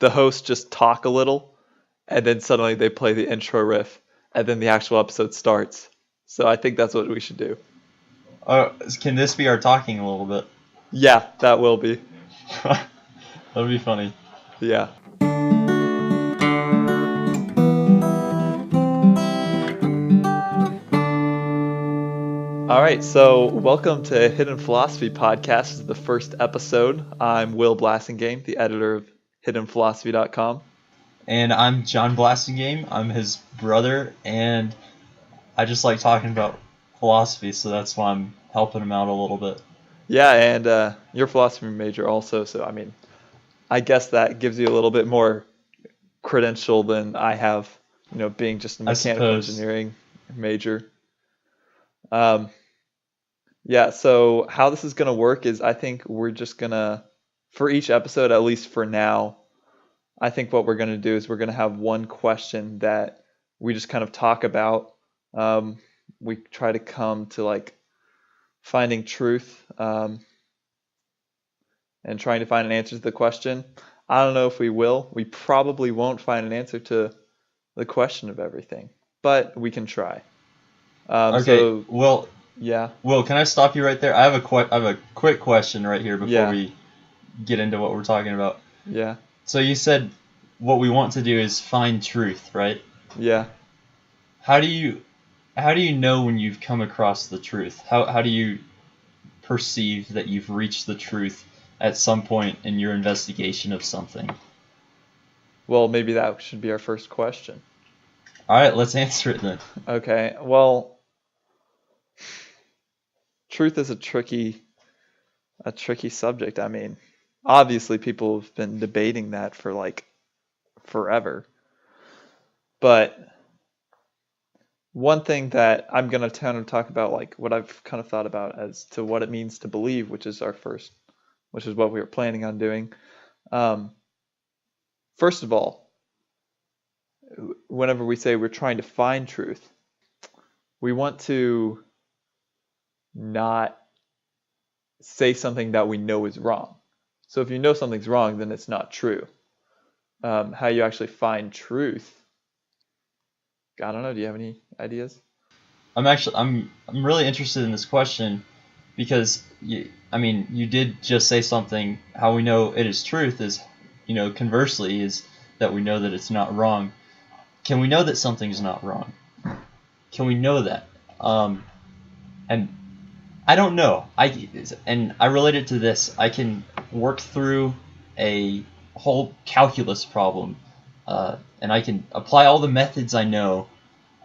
the hosts just talk a little, and then suddenly they play the intro riff, and then the actual episode starts. So I think that's what we should do. Can this be our talking a little bit? Yeah, that will be. That'd be funny. Yeah. All right, so welcome to Hidden Philosophy Podcast. This is the first episode. I'm Will Blasingame, the editor of hiddenphilosophy.com. And I'm John Blasingame. I'm his brother, and I just like talking about philosophy, so that's why I'm helping him out a little bit. Yeah, and you're a philosophy major also, so I guess that gives you a little bit more credential than I have, being just a mechanical engineering major. Yeah, so how this is going to work is I think we're just going to, for each episode, at least for now, I think what we're going to do is we're going to have one question that we just kind of talk about. We try to come to finding truth and trying to find an answer to the question. I don't know if we will. We probably won't find an answer to the question of everything, but we can try. Okay, well, yeah. Will, can I stop you right there? I have a quick question right here before we get into what we're talking about. Yeah. So you said what we want to do is find truth, right? Yeah. How do you know when you've come across the truth? How do you perceive that you've reached the truth at some point in your investigation of something? Well, maybe that should be our first question. All right, let's answer it then. Okay, well, truth is a tricky subject. Obviously people have been debating that for forever. But one thing that I'm going to kind of talk about, what I've kind of thought about as to what it means to believe, which is what we were planning on doing. First of all, whenever we say we're trying to find truth, we want to not say something that we know is wrong. So if you know something's wrong, then it's not true. How you actually find truth, I don't know. Do you have any ideas? I'm really interested in this question because you did just say something. How we know it is truth is, conversely is that we know that it's not wrong. Can we know that something's not wrong? Can we know that? And I don't know. I relate it to this. I can work through a whole calculus problem, and I can apply all the methods I know,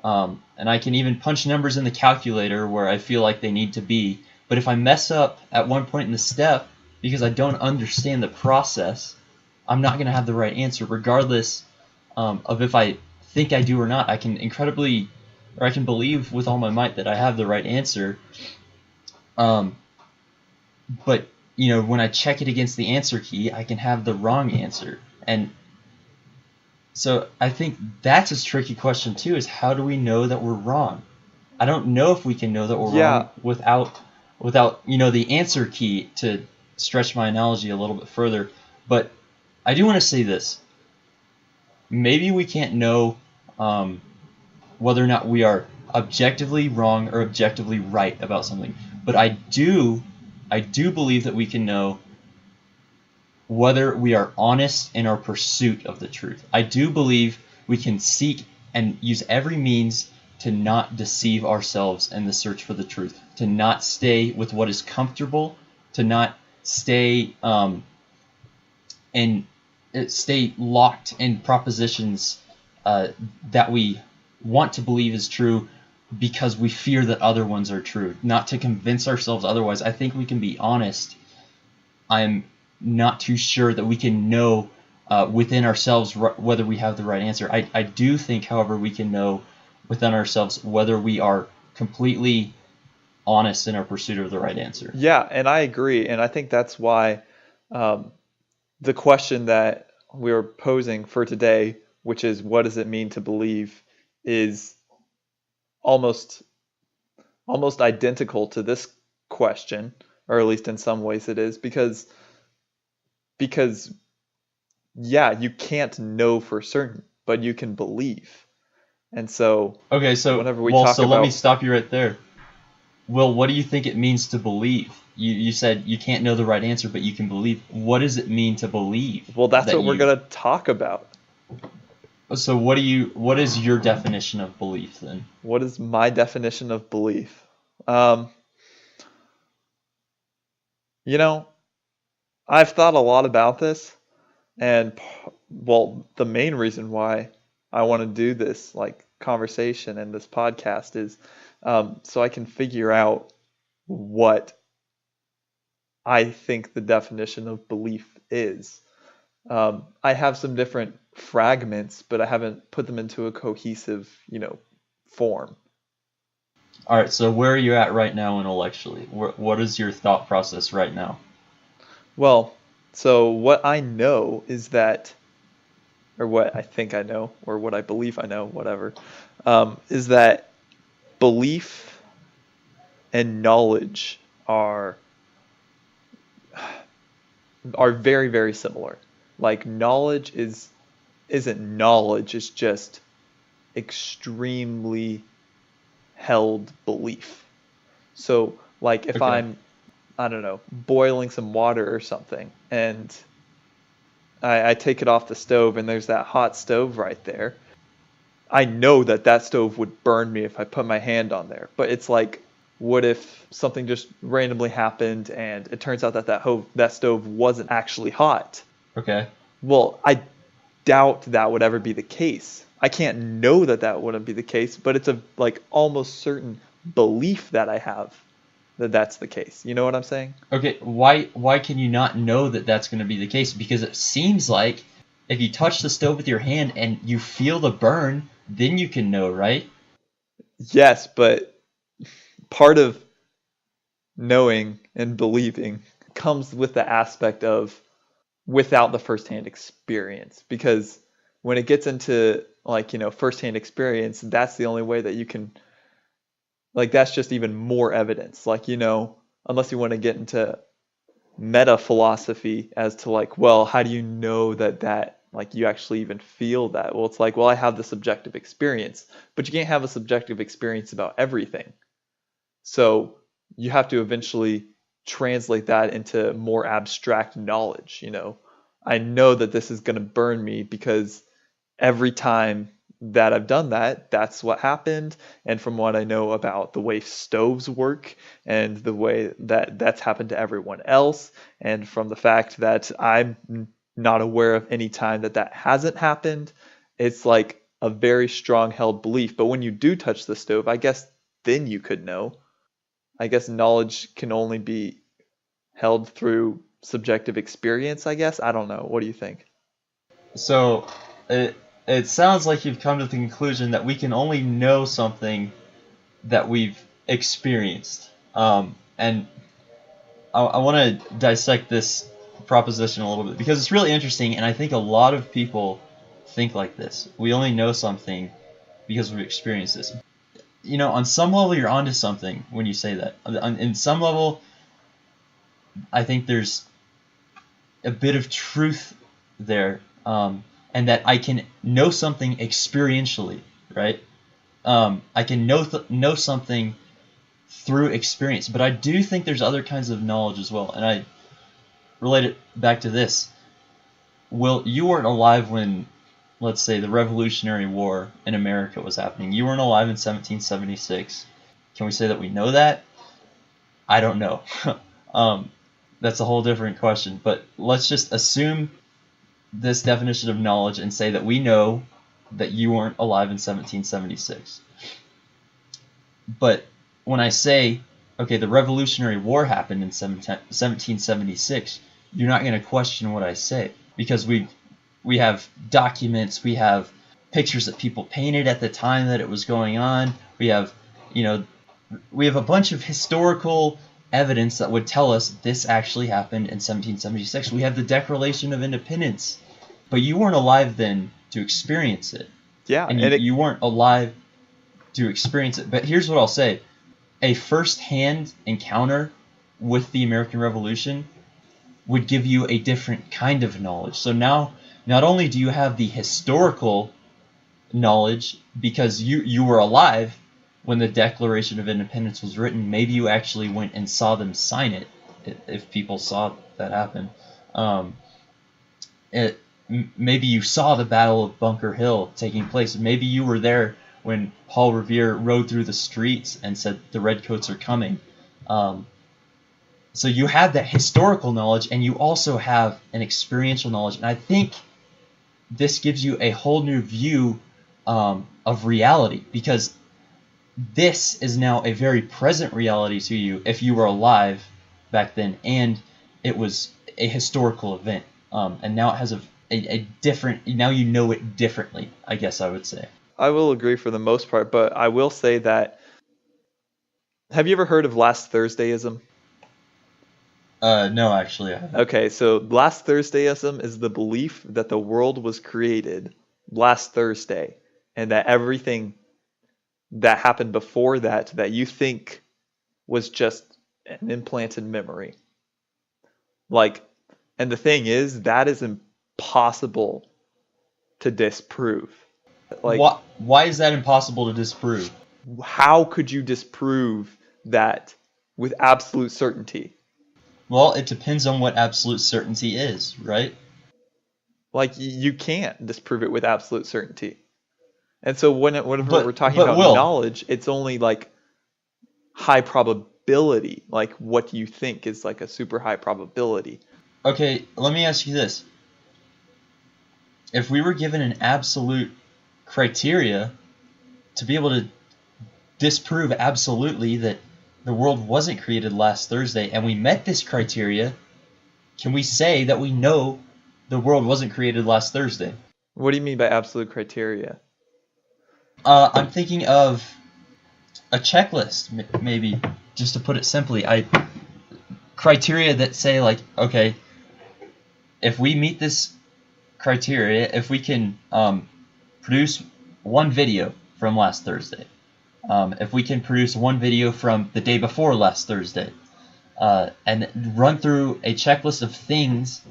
and I can even punch numbers in the calculator where I feel like they need to be. But if I mess up at one point in the step because I don't understand the process, I'm not going to have the right answer, regardless of if I think I do or not. I can believe with all my might that I have the right answer. But when I check it against the answer key, I can have the wrong answer. And so I think that's a tricky question too, is how do we know that we're wrong? I don't know if we can know that we're wrong without the answer key, to stretch my analogy a little bit further. But I do want to say this. Maybe we can't know whether or not we are objectively wrong or objectively right about something. But I do believe that we can know whether we are honest in our pursuit of the truth. I do believe we can seek and use every means to not deceive ourselves in the search for the truth, to not stay with what is comfortable, to not stay stay locked in propositions that we want to believe is true because we fear that other ones are true, not to convince ourselves otherwise. I think we can be honest. I'm not too sure that we can know within ourselves whether we have the right answer. I do think, however, we can know within ourselves whether we are completely honest in our pursuit of the right answer. Yeah, and I agree. And I think that's why the question that we are posing for today, which is what does it mean to believe, is almost identical to this question, or at least in some ways it is, because yeah, you can't know for certain, but you can believe. And so Okay, so whenever we well, talk so let me about, stop you right there. Will, what do you think it means to believe? You said you can't know the right answer, but you can believe. What does it mean to believe well, that's that what we're you? going to talk about. So what is your definition of belief then? What is my definition of belief? Um, you know, I've thought a lot about this, and well, the main reason why I want to do this like conversation and this podcast is so I can figure out what I think the definition of belief is. I have some different fragments, but I haven't put them into a cohesive, form. All right, so where are you at right now intellectually? What is your thought process right now? Well, so what I know is that, or what I think I know, or what I believe I know, whatever, is that belief and knowledge are very, very similar. Like knowledge isn't knowledge, it's just extremely held belief. So like if Okay. I don't know, boiling some water or something and I take it off the stove and there's that hot stove right there. I know that that stove would burn me if I put my hand on there. But it's like, what if something just randomly happened and it turns out that that stove wasn't actually hot? Okay. Well, I doubt that would ever be the case. I can't know that that wouldn't be the case, but it's a like almost certain belief that I have that that's the case. You know what I'm saying? Okay, why can you not know that that's going to be the case? Because it seems like if you touch the stove with your hand and you feel the burn, then you can know, right? Yes, but part of knowing and believing comes with the aspect of without the firsthand experience because when it gets into like firsthand experience, that's the only way that you can like that's just even more evidence, like unless you want to get into meta philosophy as to like, well, how do you know that like you actually even feel that? Well, it's like, well, I have the subjective experience, but you can't have a subjective experience about everything. So you have to eventually translate that into more abstract knowledge. I know that this is going to burn me because every time that I've done that, that's what happened. And from what I know about the way stoves work and the way that that's happened to everyone else, and from the fact that I'm not aware of any time that that hasn't happened, it's like a very strong held belief. But when you do touch the stove, I guess then you could know. I guess knowledge can only be held through subjective experience, I guess. I don't know. What do you think? So it sounds like you've come to the conclusion that we can only know something that we've experienced. And I want to dissect this proposition a little bit because it's really interesting, and I think a lot of people think like this. We only know something because we've experienced this. On some level, you're onto something when you say that. In some level, I think there's a bit of truth there, and that I can know something experientially, right? I can know something through experience, but I do think there's other kinds of knowledge as well, and I relate it back to this. Will, you weren't alive when, let's say, the Revolutionary War in America was happening. You weren't alive in 1776. Can we say that we know that? I don't know. um, that's a whole different question. But let's just assume this definition of knowledge and say that we know that you weren't alive in 1776. But when I say, okay, the Revolutionary War happened in 1776, you're not going to question what I say because we have documents, we have pictures that people painted at the time that it was going on. We have, we have a bunch of historical evidence that would tell us this actually happened in 1776. We have the Declaration of Independence, but you weren't alive then to experience it, Yeah, and and you weren't alive to experience it. But here's what I'll say: a first-hand encounter with the American Revolution would give you a different kind of knowledge. So now not only do you have the historical knowledge because you were alive when the Declaration of Independence was written. Maybe you actually went and saw them sign it, if people saw that happen. Maybe you saw the Battle of Bunker Hill taking place. Maybe you were there when Paul Revere rode through the streets and said the Redcoats are coming. So you have that historical knowledge, and you also have an experiential knowledge. And I think this gives you a whole new view of reality, because this is now a very present reality to you if you were alive back then, and it was a historical event. And now it has a different, now you know it differently, I guess I would say. I will agree for the most part, but I will say that, have you ever heard of last Thursdayism? No, actually, I haven't. Okay, so last Thursdayism is the belief that the world was created last Thursday, and that everything that happened before that you think was just an implanted memory. Like, and the thing is, that is impossible to disprove. Like, why is that impossible to disprove? how could you disprove that with absolute certainty? Well, it depends on what absolute certainty is, right? Like, you can't disprove it with absolute certainty. And so whenever we're talking but about Will, knowledge, it's only like high probability. Like, what do you think is like a super high probability? Okay, let me ask you this. If we were given an absolute criteria to be able to disprove absolutely that the world wasn't created last Thursday, and we met this criteria, can we say that we know the world wasn't created last Thursday? What do you mean by absolute criteria? I'm thinking of a checklist, maybe, just to put it simply. Criteria that say, like, okay, if we meet this criteria, if we can produce one video from last Thursday, if we can produce one video from the day before last Thursday, and run through a checklist of things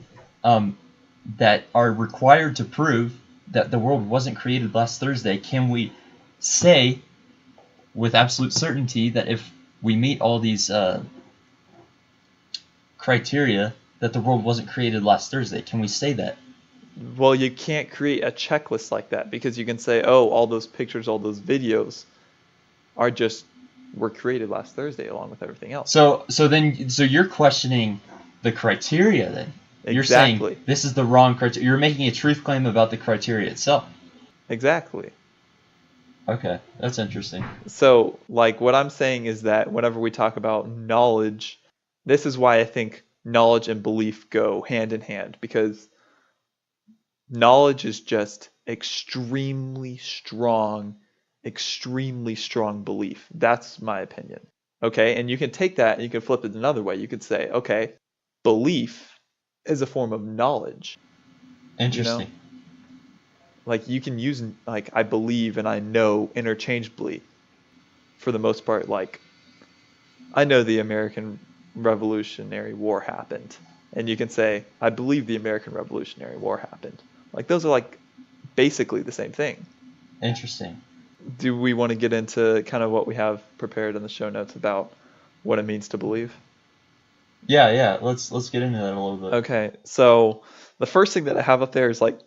that are required to prove that the world wasn't created last Thursday, can we say with absolute certainty that if we meet all these criteria that the world wasn't created last Thursday? Can we say that? Well, you can't create a checklist like that, because you can say, oh, all those pictures, all those videos were created last Thursday along with everything else. So you're questioning the criteria then. You're Exactly. saying this is the wrong criteria. You're making a truth claim about the criteria itself. Exactly. Okay, that's interesting. So, like, what I'm saying is that whenever we talk about knowledge, this is why I think knowledge and belief go hand in hand, because knowledge is just extremely strong belief. That's my opinion. Okay, and you can take that and you can flip it another way. You could say, okay, belief is a form of knowledge. Interesting. You know? Like, you can use, like, I believe and I know interchangeably for the most part. Like, I know the American Revolutionary War happened, and you can say, I believe the American Revolutionary War happened. Like, those are like basically the same thing. Interesting. Do we want to get into kind of what we have prepared in the show notes about what it means to believe? Yeah. Let's get into that a little bit. Okay, so the first thing that I have up there is like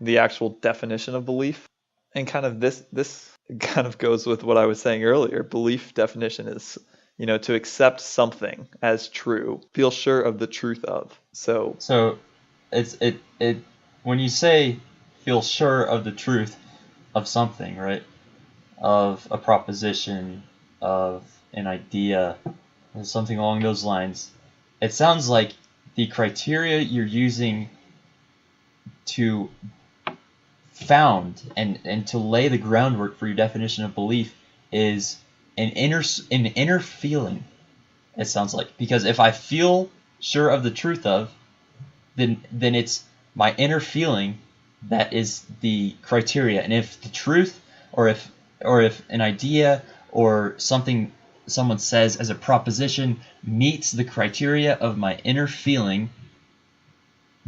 the actual definition of belief, and kind of this kind of goes with what I was saying earlier. Belief definition is, to accept something as true, feel sure of the truth of. So it's when you say feel sure of the truth of something, right? Of a proposition, of an idea, something along those lines. It sounds like the criteria you're using to found and to lay the groundwork for your definition of belief is an inner feeling. It sounds like, because if I feel sure of the truth of, then it's my inner feeling that is the criteria. And if the truth, or if an idea or something someone says as a proposition meets the criteria of my inner feeling,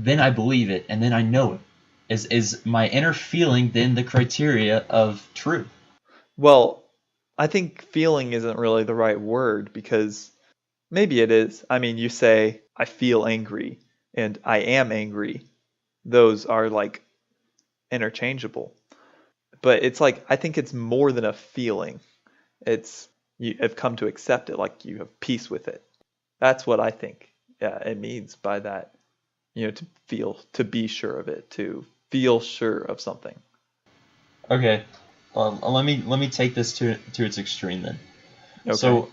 then I believe it, and then I know it. Is my inner feeling then the criteria of truth? Well, I think feeling isn't really the right word because maybe it is. I mean, you say, I feel angry and I am angry. Those are like interchangeable. But it's like, I think it's more than a feeling. It's, you have come to accept it, like you have peace with it. That's what I think it means by that, to feel, to be sure of it, to feel sure of something. Okay, let me take this to its extreme then. Okay. So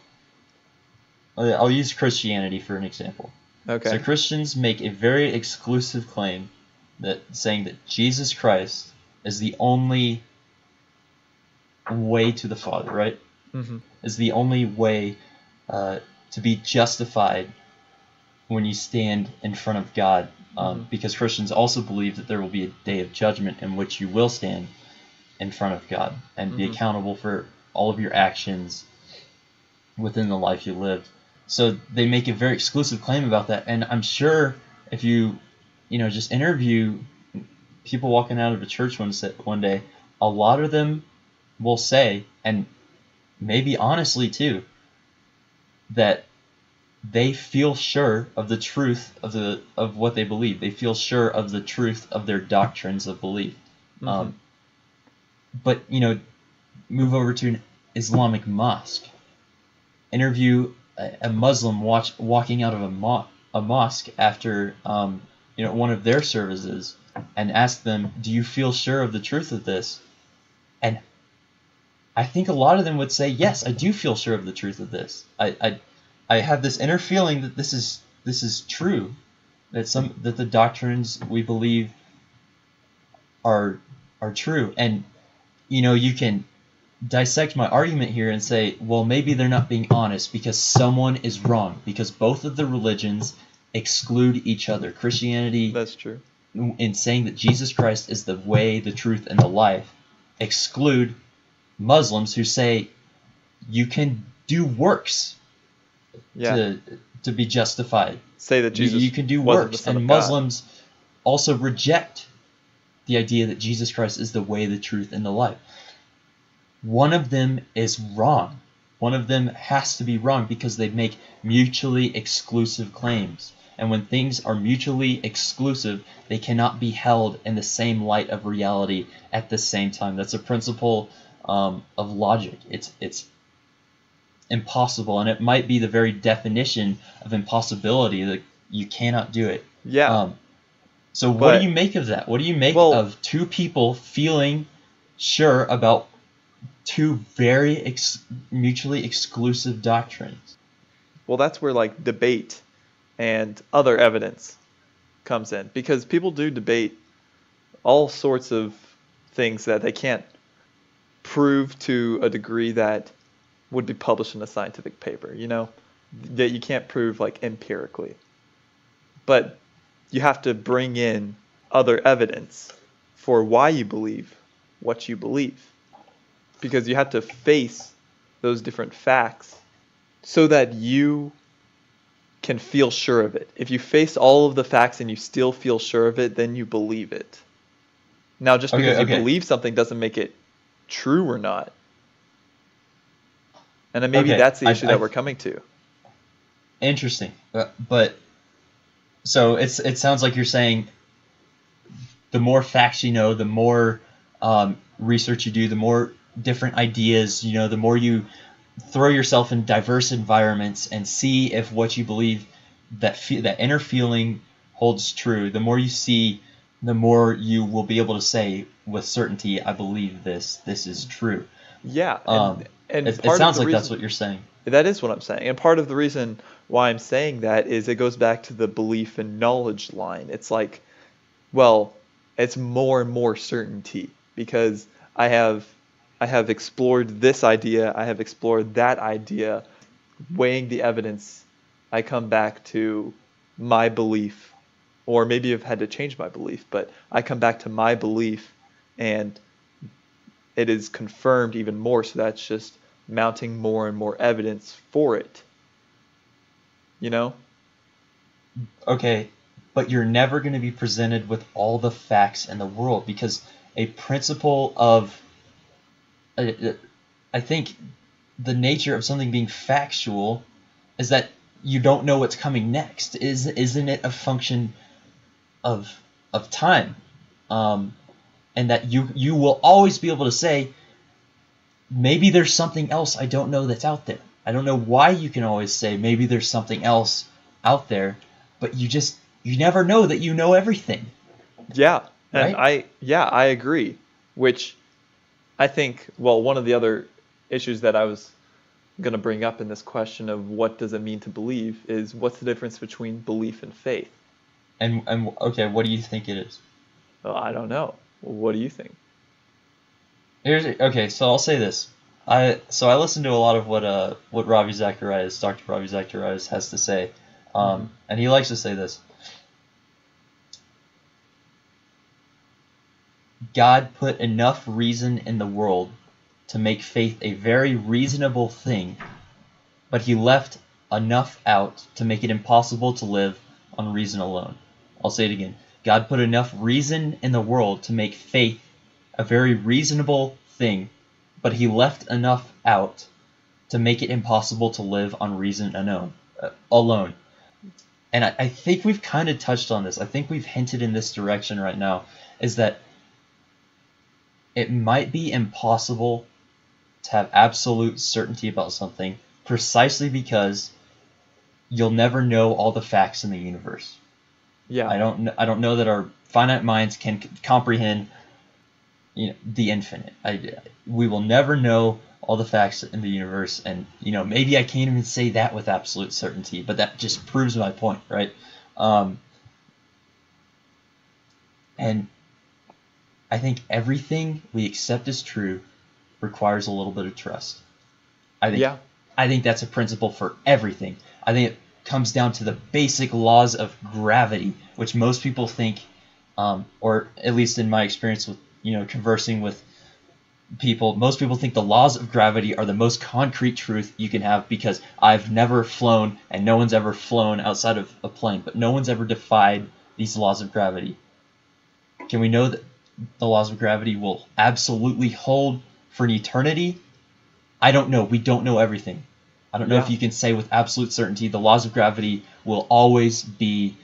I'll use Christianity for an example. So Okay. Christians make a very exclusive claim that saying that Jesus Christ is the only way to the Father, right? Hmm. Is the only way to be justified when you stand in front of God. Because Christians also believe that there will be a day of judgment in which you will stand in front of God and be Hmm. accountable for all of your actions within the life you lived. So they make a very exclusive claim about that, and I'm sure if you just interview people walking out of a church one day, a lot of them will say, and maybe honestly too, that they feel sure of the truth of what they believe. They feel sure of the truth of their doctrines of belief. Hmm. Um, but move over to an Islamic mosque. Interview a Muslim walking out of a mosque after one of their services, and ask them, "Do you feel sure of the truth of this?" And I think a lot of them would say, "Yes, I do feel sure of the truth of this. I have this inner feeling that this is true, that the doctrines we believe are true." And you can dissect my argument here and say, well, maybe they're not being honest because someone is wrong, because both of the religions exclude each other. Christianity, That's true. in saying that Jesus Christ is the way, the truth, and the life, exclude Muslims who say you can do works Yeah. to be justified. Say that You Jesus can do wasn't the works, Son and of God. Muslims also reject the idea that Jesus Christ is the way, the truth, and the life. One of them is wrong. One of them has to be wrong because they make mutually exclusive claims. And when things are mutually exclusive, they cannot be held in the same light of reality at the same time. That's a principle of logic. It's impossible, and it might be the very definition of impossibility that you cannot do it. Yeah. Um, so what do you But, make of that? What do you make well, of two people feeling sure about two very mutually exclusive doctrines? that's where like debate and other evidence comes in because people do debate all sorts of things that they can't prove to a degree that would be published in a scientific paper, that you can't prove like empirically. But you have to bring in other evidence for why you believe what you believe because you have to face those different facts so that you can feel sure of it. If you face all of the facts and you still feel sure of it, then you believe it. Now, just Okay, because you okay, believe something doesn't make it true or not. And then maybe okay. that's the issue that we're coming to. Interesting. But so it sounds like you're saying the more facts you know, the more research you do, the more different ideas, the more you throw yourself in diverse environments and see if what you believe, that inner feeling holds true. The more you see, the more you will be able to say with certainty, I believe this is true. Yeah, Um, and it part of sounds the like that's reason what you're saying. that is what I'm saying. And part of the reason why I'm saying that is it goes back to the belief and knowledge line. It's like, well, it's more and more certainty because I have I have explored this idea, I have explored that idea, weighing the evidence, I come back to my belief, or maybe I've had to change my belief, but I come back to my belief and it is confirmed even more. So that's just mounting more and more evidence for it, you know? Okay, but you're never going to be presented with all the facts in the world, because a principle of, I think, the nature of something being factual is that you don't know what's coming next. Isn't it a function of time? And that you will always be able to say, maybe there's something else I don't know that's out there. I don't know why you can always say maybe there's something else out there, but you never know that you know everything. Yeah, and Right? I agree. Which I think, well, one of the other issues that I was going to bring up in this question of what does it mean to believe is what's the difference between belief and faith? And okay, what do you think it is? Well, I don't know. What do you think? Okay, so I'll say this. I listen to a lot of what Ravi Zacharias, Dr. Ravi Zacharias, has to say, and he likes to say this. God put enough reason in the world to make faith a very reasonable thing, but he left enough out to make it impossible to live on reason alone. I'll say it again. God put enough reason in the world to make faith a very reasonable thing, but he left enough out to make it impossible to live on reason alone. And I think we've kind of touched on this. I think we've hinted in this direction right now, is that it might be impossible to have absolute certainty about something precisely because you'll never know all the facts in the universe. Yeah. I don't know that our finite minds can comprehend the infinite. We will never know all the facts in the universe, and maybe I can't even say that with absolute certainty, but that just proves my point, right? And I think everything we accept as true requires a little bit of trust. I think that's a principle for everything. I think it comes down to the basic laws of gravity, which most people think, or at least in my experience with conversing with people, most people think the laws of gravity are the most concrete truth you can have, because I've never flown and no one's ever flown outside of a plane, but no one's ever defied these laws of gravity. Can we know that the laws of gravity will absolutely hold for an eternity? I don't know. We don't know everything. I don't know if you can say with absolute certainty the laws of gravity will always be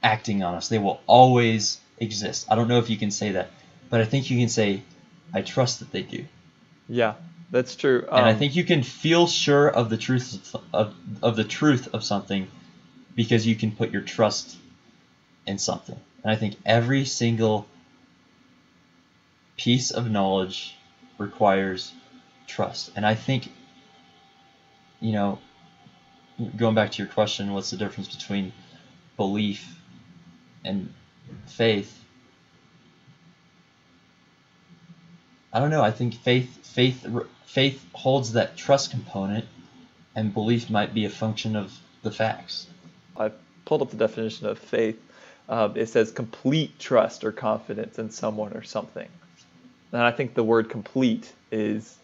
acting on us. They will always exist. I don't know if you can say that, but I think you can say, I trust that they do. Yeah, that's true. And I think you can feel sure of the truth of the truth of something because you can put your trust in something. And I think every single piece of knowledge requires trust. And I think, going back to your question, what's the difference between belief and faith? I don't know. I think faith holds that trust component, and belief might be a function of the facts. I pulled up the definition of faith. It says complete trust or confidence in someone or something. And I think the word complete is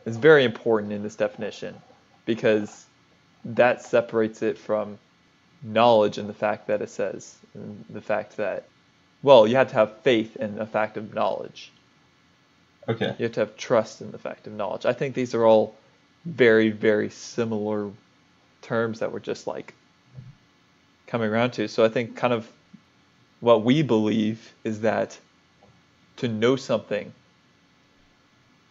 very important in this definition, because that separates it from knowledge and the fact that it says, and the fact that, well, you have to have faith in the fact of knowledge. Okay. You have to have trust in the fact of knowledge. I think these are all very, very similar terms that we're just like coming around to. So I think kind of what we believe is that to know something,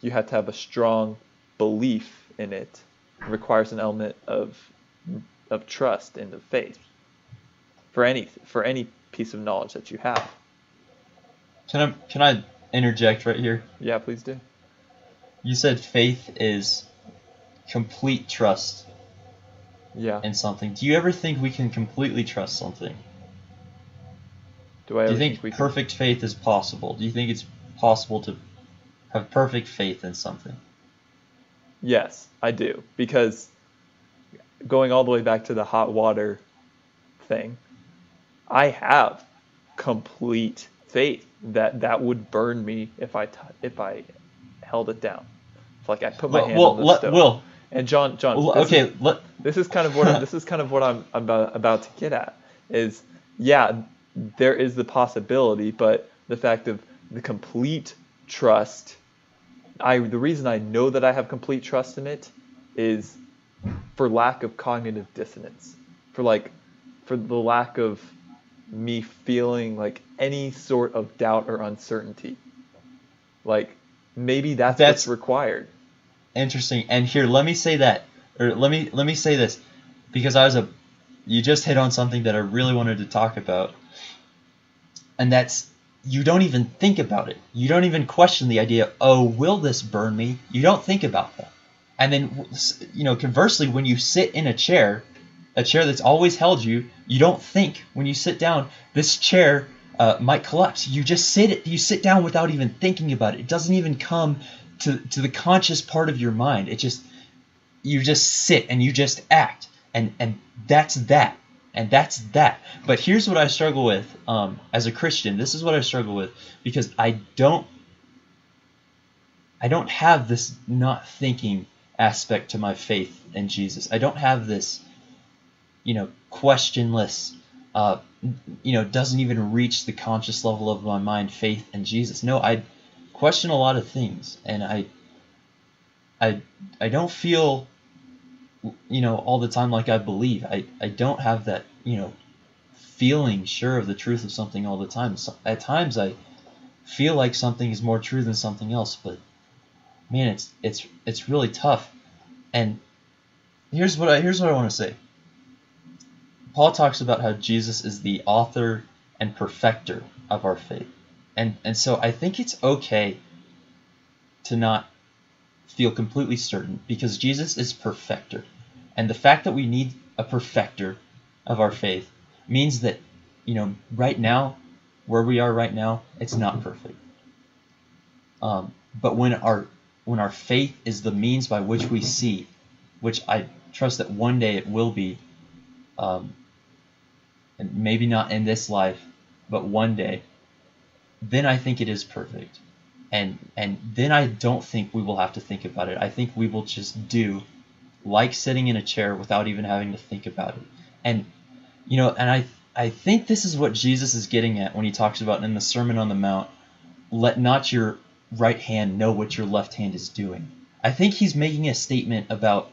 you have to have a strong belief in it. It requires an element of trust in the faith for any piece of knowledge that you have. Can I interject right here? Yeah, please do. You said faith is complete trust in something. Do you ever think we can completely trust something? Do you think perfect faith is possible? Do you think it's possible to have perfect faith in something? Yes, I do. Because going all the way back to the hot water thing, I have complete faith that would burn me if I held it down. If I put my hand on the stove. And John, okay. this is kind of what I'm about to get at. is, yeah, there is the possibility, but the fact of the complete trust, the reason I know that I have complete trust in it is for lack of cognitive dissonance, for like, for the lack of me feeling like any sort of doubt or uncertainty. Like maybe that's what's That's required. interesting. And here, let me say that, or let me say this, because you just hit on something that I really wanted to talk about, and that's you don't even think about it. You don't even question the idea, oh, will this burn me? You don't think about that. And then, conversely, when you sit in a chair that's always held you, you don't think when you sit down, this chair might collapse. You sit down without even thinking about it. It doesn't even come to the conscious part of your mind. You just sit and you just act, and that's that. And that's that. But here's what I struggle with as a Christian. This is what I struggle with, because I don't have this not thinking aspect to my faith in Jesus. I don't have this, questionless, doesn't even reach the conscious level of my mind faith in Jesus. No, I question a lot of things, and I don't feel, all the time like I believe. I don't have that, feeling sure of the truth of something all the time. So at times I feel like something is more true than something else, but man, it's really tough. And here's what I want to say. Paul talks about how Jesus is the author and perfecter of our faith. And so I think it's okay to not feel completely certain, because Jesus is perfecter. And the fact that we need a perfecter of our faith means that, right now, where we are right now, it's not perfect. But when our faith is the means by which we see, which I trust that one day it will be, and maybe not in this life, but one day, then I think it is perfect. And then I don't think we will have to think about it. I think we will just do like sitting in a chair without even having to think about it. And I think this is what Jesus is getting at when he talks about in the Sermon on the Mount, let not your right hand know what your left hand is doing. I think he's making a statement about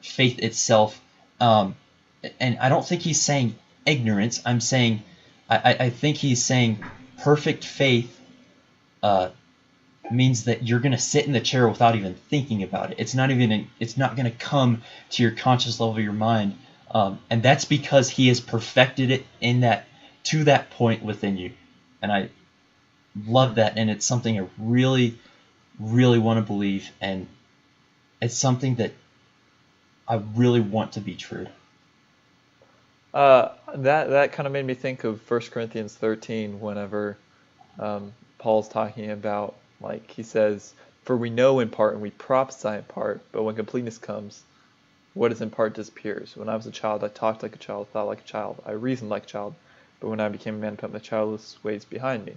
faith itself, and I don't think he's saying ignorance. I think he's saying perfect faith means that you're going to sit in the chair without even thinking about it. It's not going to come to your conscious level of your mind, and that's because he has perfected it to that point within you. And I love that, and it's something I really, really want to believe, and it's something that I really want to be true. That kind of made me think of 1 Corinthians 13 whenever Paul's talking about, like, he says, for we know in part and we prophesy in part, but when completeness comes, what is in part disappears. When I was a child, I talked like a child, thought like a child, I reasoned like a child, but when I became a man, I put my childish ways behind me.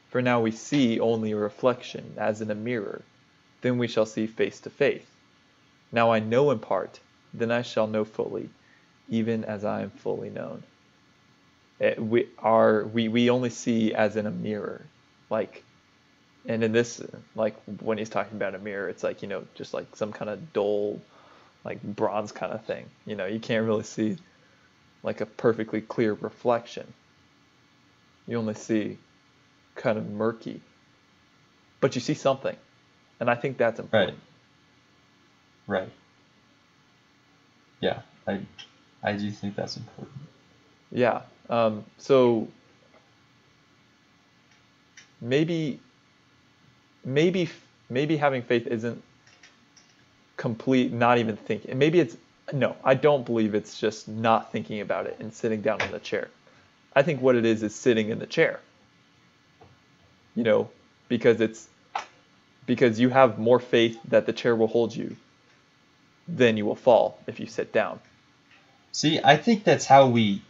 For now we see only a reflection, as in a mirror. Then we shall see face to face. Now I know in part, then I shall know fully, even as I am fully known. We only see as in a mirror, like, and in this, like when he's talking about a mirror, it's like, just like some kind of dull, like bronze kind of thing. You can't really see like a perfectly clear reflection. You only see kind of murky, but you see something, and I think that's important. Right. Yeah, I do think that's important. Yeah. So maybe maybe maybe having faith isn't complete, not even thinking. Maybe it's no, I don't believe it's just not thinking about it and sitting down in the chair. I think what it is sitting in the chair. Because because you have more faith that the chair will hold you than you will fall if you sit down. See, I think that's how we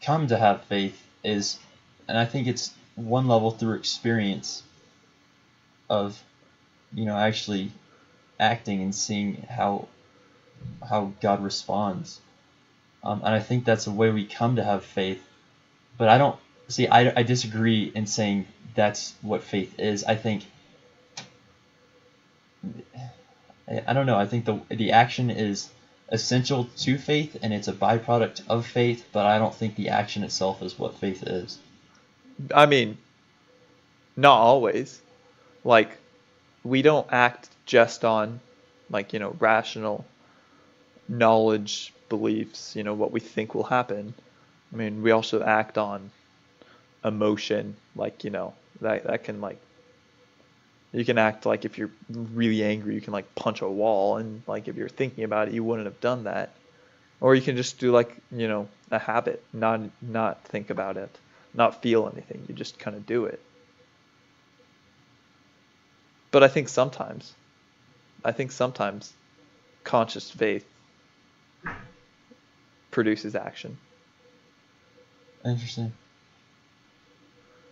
come to have faith and I think it's one level through experience of, actually acting and seeing how God responds. And I think that's a way we come to have faith. But I don't see. I disagree in saying that's what faith is. I think I don't know. I think the action is essential to faith and it's a byproduct of faith, but I don't think the action itself is what faith is. I mean, not always. Like, we don't act just on, like, rational knowledge, beliefs, what we think will happen. I mean, we also act on emotion, like, that can, like, you can act like if you're really angry, you can, like, punch a wall, and, like, if you're thinking about it, you wouldn't have done that. Or you can just do, like, a habit, not think about it, not feel anything. You just kind of do it. But I think sometimes conscious faith produces action. Interesting.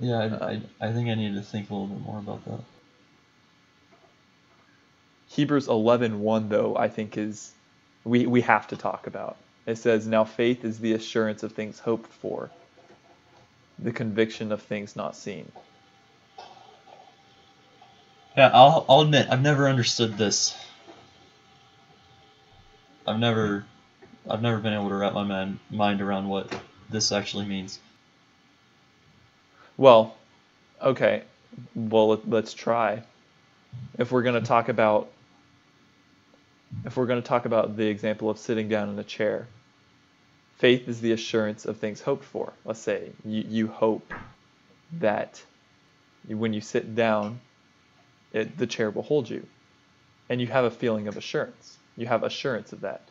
Yeah, Um, I think I need to think a little bit more about that. Hebrews 11:1 though, I think is we have to talk about. It says, "Now faith is the assurance of things hoped for, the conviction of things not seen." Yeah, I'll admit I've never understood this. I've never been able to wrap my mind around what this actually means. Well, okay. Well, let's try. If we're going to talk about the example of sitting down in a chair, faith is the assurance of things hoped for. Let's say you hope that when you sit down, the chair will hold you, and you have a feeling of assurance. You have assurance of that.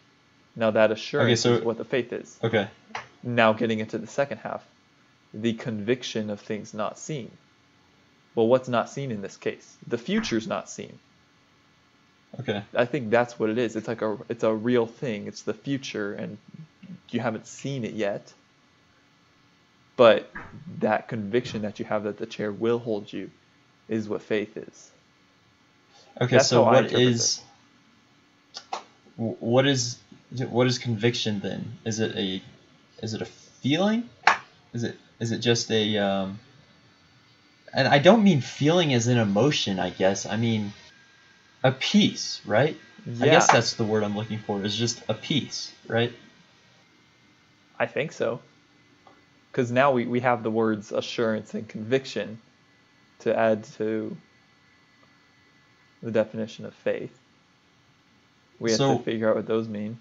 Now that assurance is what the faith is. Okay. Now getting into the second half, the conviction of things not seen. Well, what's not seen in this case? The future's not seen. Okay. I think that's what it is. It's a real thing. It's the future, and you haven't seen it yet. But that conviction that you have that the chair will hold you is what faith is. Okay, That's so how I interpret what is conviction then? Is it a feeling? Is it just a and I don't mean feeling as an emotion, I guess. I mean a peace, right? I guess Yeah, that's the word I'm looking for. Is just a peace, right? I think so. Because now we have the words assurance and conviction to add to the definition of faith. We have to So figure out what those mean.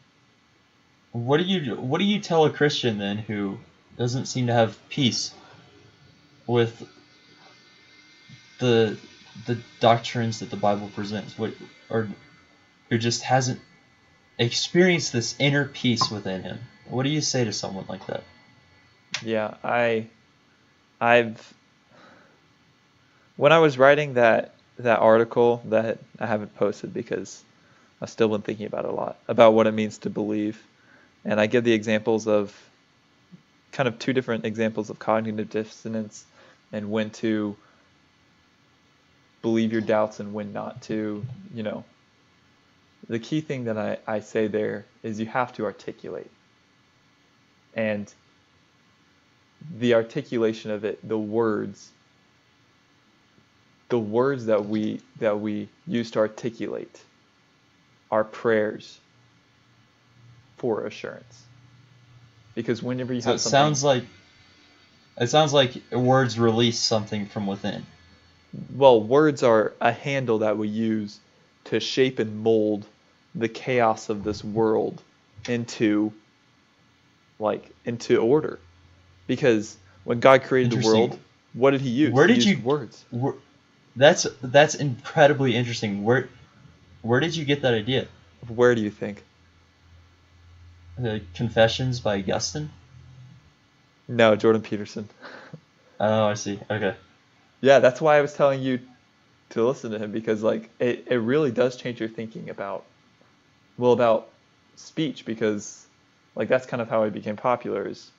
what do you tell a Christian then who doesn't seem to have peace with the doctrines that the Bible presents, or who just hasn't experienced this inner peace within him? What do you say to someone like that? Yeah, I've when I was writing that article that I haven't posted because I've still been thinking about it a lot about what it means to believe, and I give the examples of kind of two different examples of cognitive dissonance and when to believe your doubts and when not to, the key thing that I say there is you have to articulate. And the articulation of it, the words that we use to articulate are prayers for assurance. Because whenever you So have something, it sounds like words release something from within. well, words are a handle that we use to shape and mold the chaos of this world into into order. Because when God created the world, Interesting. what did he use? Where He did used you? words. Where, that's incredibly interesting. Where did you get that idea? Where do you think? The Confessions by Augustine? No, Jordan Peterson. Oh, I see. Okay. Yeah, that's why I was telling you to listen to him because like it really does change your thinking about speech because like that's kind of how he became popular is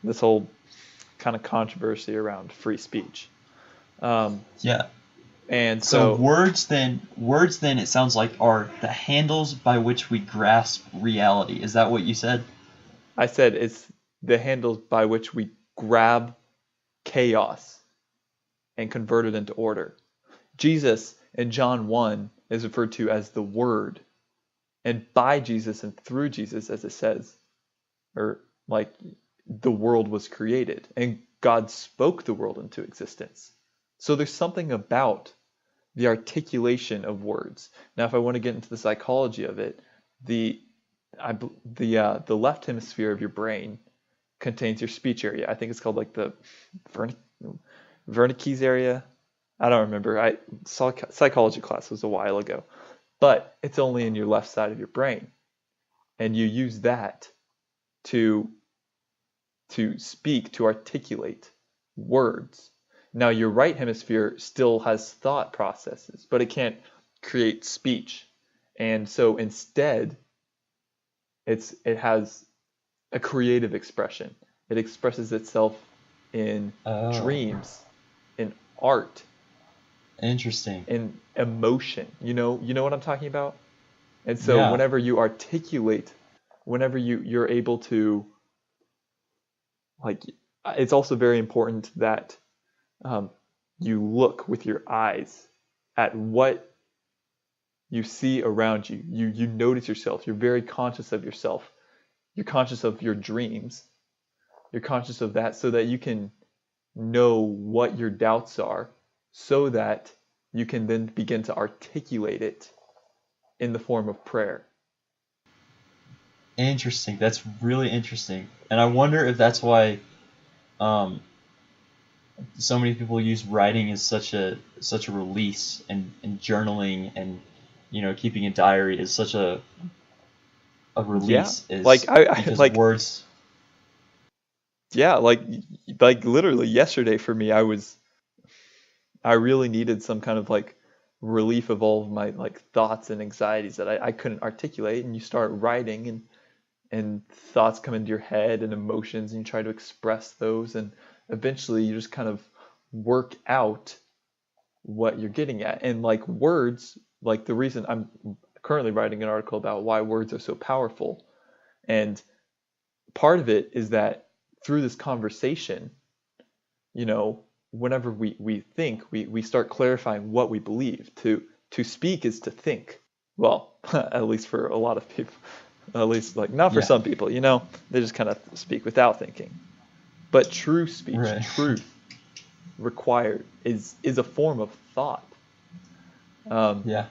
this whole kind of controversy around free speech. Um, Yeah. and So so words then it sounds like are the handles by which we grasp reality. Is that what you said? I said it's the handles by which we grab chaos and convert it into order. Jesus in John 1 is referred to as the Word, and by Jesus and through Jesus, as it says, or like the world was created, and God spoke the world into existence. So there's something about the articulation of words. Now, if I want to get into the psychology of it, the the left hemisphere of your brain contains your speech area. I think it's called like the Wernicke, Wernicke's area. I don't remember. I saw psychology class was a while ago, but it's only in your left side of your brain, and you use that to speak, to articulate words. Now, your right hemisphere still has thought processes, but it can't create speech. And so instead, it has a creative expression. It expresses itself in Oh, dreams, in art, interesting. in emotion. You know what I'm talking about? And so Yeah, whenever you articulate, whenever you're able to like, it's also very important that um, you look with your eyes at what you see around you. You notice yourself. You're very conscious of yourself. You're conscious of your dreams. You're conscious of that so that you can know what your doubts are, so that you can then begin to articulate it in the form of prayer. interesting. That's really interesting. And I wonder if that's why um, so many people use writing as such a release, and journaling, and keeping a diary is such a Yeah, release, like is I because like words. yeah, like literally yesterday for me, I really needed some kind of like relief of all of my like thoughts and anxieties that I couldn't articulate. And you start writing, and thoughts come into your head and emotions, and you try to express those, and eventually you just kind of work out what you're getting at. And like words, like the reason I'm currently writing an article about why words are so powerful, and part of it is that through this conversation, you know, whenever we think, we start clarifying what we believe. To speak is to think. Well, at least for a lot of people. At least like not for Yeah, some people, they just kind of speak without thinking. But true speech, right. truth required is a form of thought. Um, Yeah.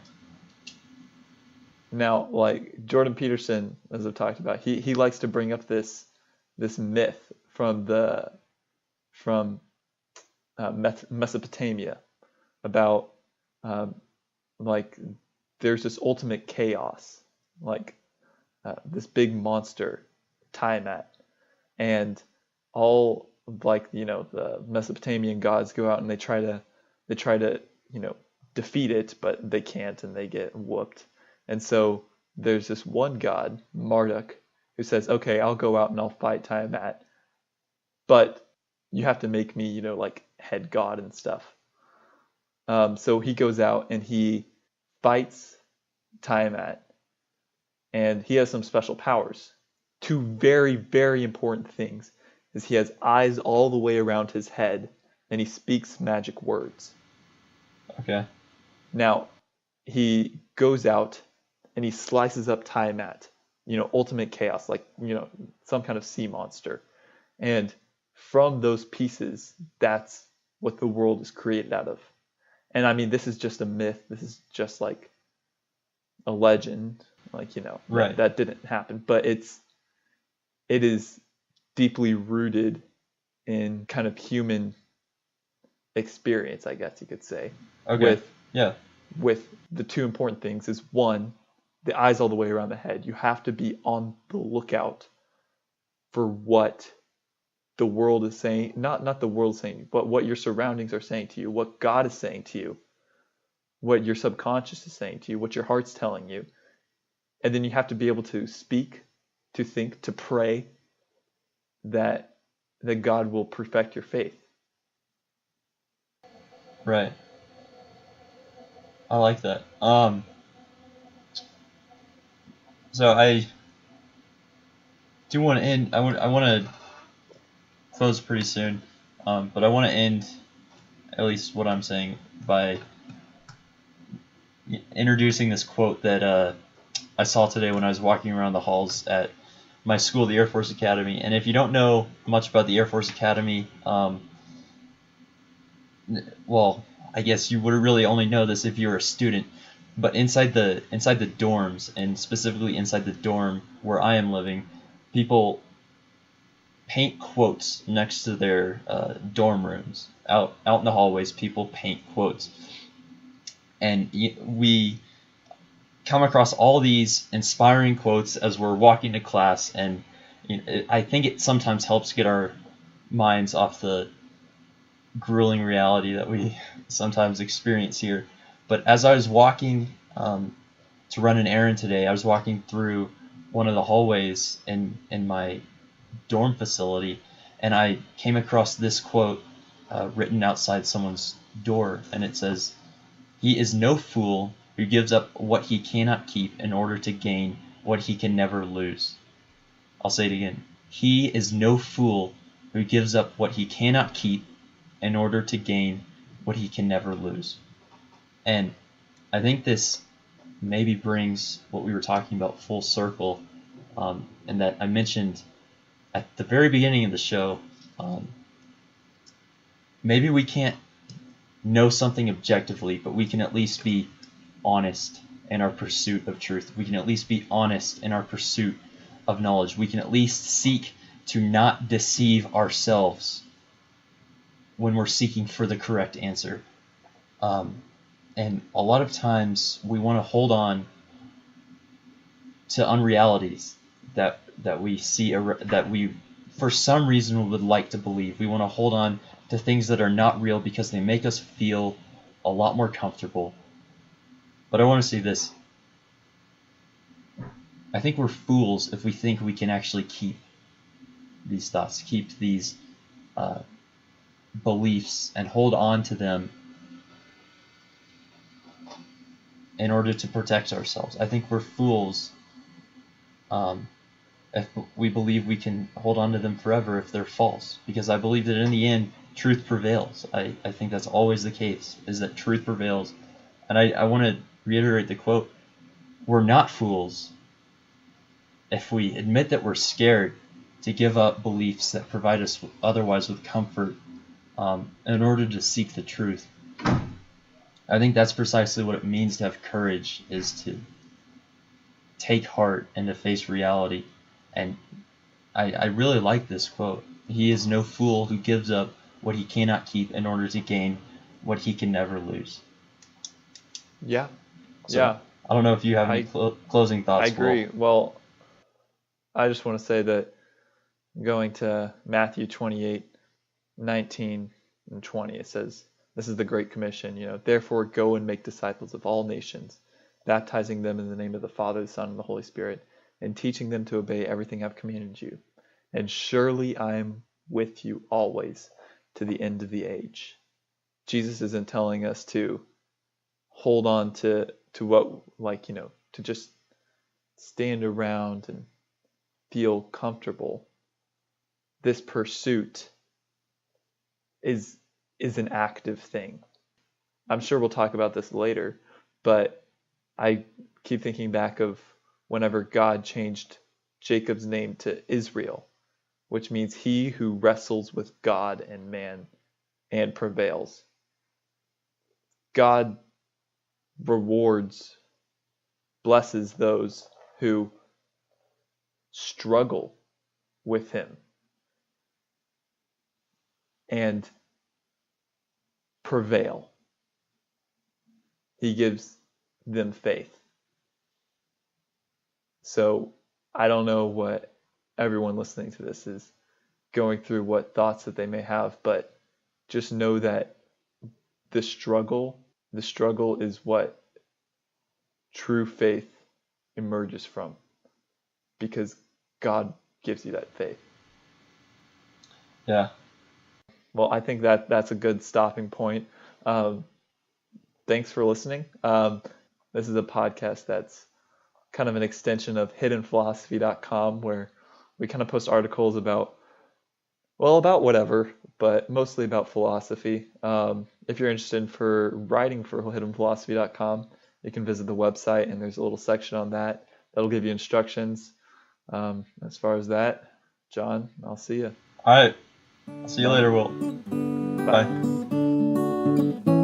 Now, like Jordan Peterson, as I've talked about, he likes to bring up this myth from Mesopotamia about um, like there's this ultimate chaos, like this big monster, Tiamat, and all like the Mesopotamian gods go out and they try to defeat it, but they can't and they get whooped. And so there's this one god, Marduk, who says, "Okay, I'll go out and I'll fight Tiamat, but you have to make me, like head god and stuff." So he goes out and he fights Tiamat, and he has some special powers. Two very, very important things is he has eyes all the way around his head, and he speaks magic words. Okay. Now, he goes out and he slices up Tiamat, ultimate chaos, like, some kind of sea monster. And from those pieces, that's what the world is created out of. And I mean, this is just a myth. This is just like a legend, like, that Right. that didn't happen, but it is deeply rooted in kind of human experience, I guess you could say, Okay. with Yeah. with the two important things is one, the eyes all the way around the head. You have to be on the lookout for what the world is saying, not the world saying, but what your surroundings are saying to you, what God is saying to you, what your subconscious is saying to you, what your heart's telling you. And then you have to be able to speak, to think, to pray that God will perfect your faith. Right. I like that. So I do want to end. I want to close pretty soon, but I want to end at least what I'm saying by introducing this quote that I saw today when I was walking around the halls at my school, the Air Force Academy. And if you don't know much about the Air Force Academy, well, I guess you would really only know this if you were a student. But inside the dorms, and specifically inside the dorm where I am living, people paint quotes next to their dorm rooms. Out in the hallways, people paint quotes, and we come across all these inspiring quotes as we're walking to class, and I think it sometimes helps get our minds off the grueling reality that we sometimes experience here. But as I was walking to run an errand today, I was walking through one of the hallways in my dorm facility, and I came across this quote written outside someone's door, and it says, "He is no fool who gives up what he cannot keep in order to gain what he can never lose." I'll say it again. He is no fool who gives up what he cannot keep in order to gain what he can never lose. And I think this maybe brings what we were talking about full circle, and that I mentioned at the very beginning of the show. Maybe we can't know something objectively, but we can at least be honest in our pursuit of truth. We can at least be honest in our pursuit of knowledge. We can at least seek to not deceive ourselves when we're seeking for the correct answer. And a lot of times we want to hold on to unrealities that we see, that we for some reason would like to believe. We want to hold on to things that are not real because they make us feel a lot more comfortable. But I want to say this. I think we're fools if we think we can actually keep these thoughts, keep these beliefs, and hold on to them in order to protect ourselves. I think we're fools if we believe we can hold on to them forever if they're false. Because I believe that in the end, truth prevails. I think that's always the case, is that truth prevails. And I want to reiterate the quote. We're not fools if we admit that we're scared to give up beliefs that provide us otherwise with comfort in order to seek the truth. I think that's precisely what it means to have courage, is to take heart and to face reality. And I really like this quote. He is no fool who gives up what he cannot keep in order to gain what he can never lose. Yeah. So, yeah. I don't know if you have any closing thoughts. I agree. Well, I just want to say that going to Matthew 28:19 and 20, it says, this is the Great Commission, therefore go and make disciples of all nations, baptizing them in the name of the Father, the Son, and the Holy Spirit, and teaching them to obey everything I've commanded you. And surely I am with you always to the end of the age. Jesus isn't telling us to hold on to what, to just stand around and feel comfortable. This pursuit is an active thing. I'm sure we'll talk about this later, but I keep thinking back of whenever God changed Jacob's name to Israel, which means he who wrestles with God and man and prevails. God blesses those who struggle with him and prevail. He gives them faith. So I don't know what everyone listening to this is going through, what thoughts that they may have, but just know that the struggle is what true faith emerges from, because God gives you that faith. Yeah. Well, I think that's a good stopping point. Thanks for listening. This is a podcast that's kind of an extension of hiddenphilosophy.com, where We kind of post articles about, well, about whatever, but mostly about philosophy. If you're interested for writing for hiddenphilosophy.com, you can visit the website, and there's a little section on that that'll give you instructions. As far as that, John, I'll see you. All right. See you Bye. later, Will. Bye. Bye.